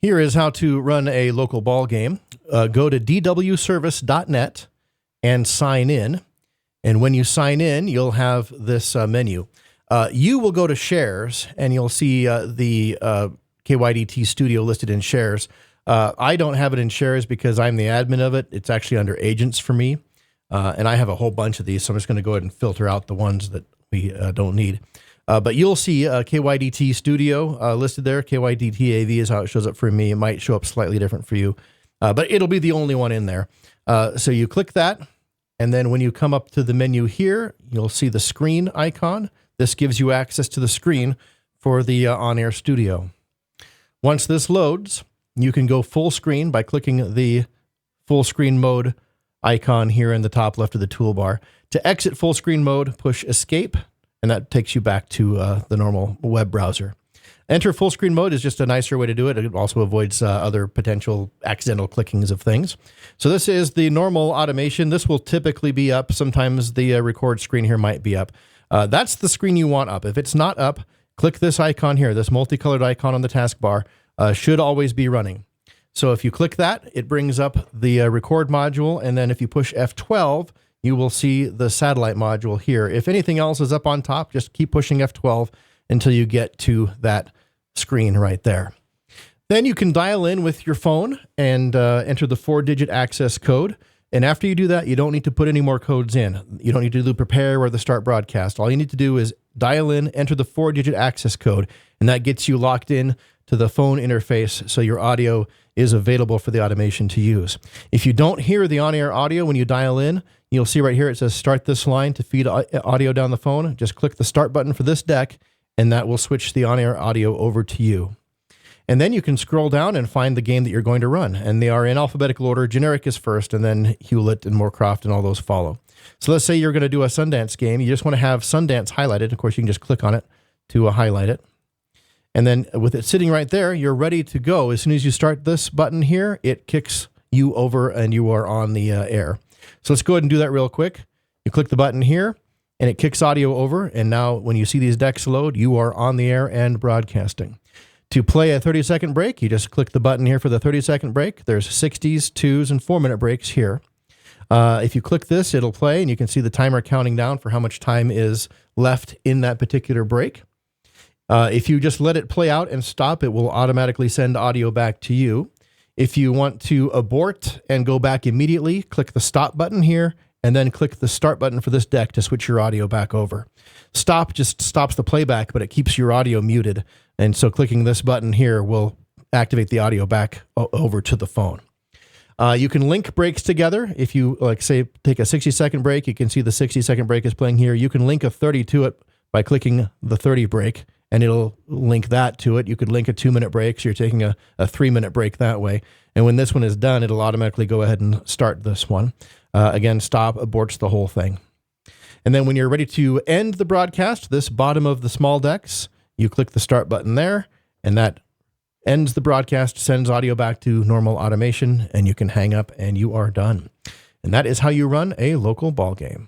Here is how to run a local ball game. Go to dwservice.net and sign in. And when you sign in, you'll have this menu. You will go to shares and you'll see the KYDT studio listed in shares. I don't have it in shares because I'm the admin of it. It's actually under agents for me. And I have a whole bunch of these, so I'm just going to go ahead and filter out the ones that we don't need. But you'll see KYDT Studio listed there. KYDT AV is how it shows up for me. It might show up slightly different for you, but it'll be the only one in there. So you click that, and then when you come up to the menu here, you'll see the screen icon. This gives you access to the screen for the on-air studio. Once this loads, you can go full screen by clicking the full screen mode icon here in the top left of the toolbar. To exit full screen mode, push escape, and that takes you back to the normal web browser. Enter full screen mode is just a nicer way to do it. It also avoids other potential accidental clickings of things. So this is the normal automation. This will typically be up. Sometimes the record screen here might be up. That's the screen you want up. If it's not up, click this icon here. This multicolored icon on the taskbar should always be running. So if you click that, it brings up the record module, and then if you push F12, you will see the satellite module here. If anything else is up on top, just keep pushing F12 until you get to that screen right there. Then you can dial in with your phone and enter the 4-digit access code. And after you do that, you don't need to put any more codes in. You don't need to do prepare or the start broadcast. All you need to do is dial in, enter the 4-digit access code, and that gets you locked in to the phone interface so your audio is available for the automation to use. If you don't hear the on-air audio when you dial in, you'll see right here it says start this line to feed audio down the phone. Just click the start button for this deck, and that will switch the on-air audio over to you. And then you can scroll down and find the game that you're going to run. And they are in alphabetical order. Generic is first, and then Hewlett and Moorcroft and all those follow. So let's say you're going to do a Sundance game. You just want to have Sundance highlighted. Of course, you can just click on it to highlight it. And then with it sitting right there, you're ready to go. As soon as you start this button here, it kicks you over and you are on the air. So let's go ahead and do that real quick. You click the button here and it kicks audio over. And now when you see these decks load, you are on the air and broadcasting. To play a 30-second break, you just click the button here for the 30-second break. There's 60s, 2s, and 4-minute breaks here. If you click this, it'll play and you can see the timer counting down for how much time is left in that particular break. If you just let it play out and stop, it will automatically send audio back to you. If you want to abort and go back immediately, click the stop button here, and then click the start button for this deck to switch your audio back over. Stop just stops the playback, but it keeps your audio muted. And so clicking this button here will activate the audio back over to the phone. You can link breaks together. If you, like, say, take a 60-second break, you can see the 60-second break is playing here. You can link a 30 to it by clicking the 30 break, and it'll link that to it. You could link a 2-minute break, so you're taking a 3-minute break that way. And when this one is done, it'll automatically go ahead and start this one. Again, stop, aborts the whole thing. And then when you're ready to end the broadcast, this bottom of the small decks, you click the start button there, and that ends the broadcast, sends audio back to normal automation, and you can hang up and you are done. And that is how you run a local ball game.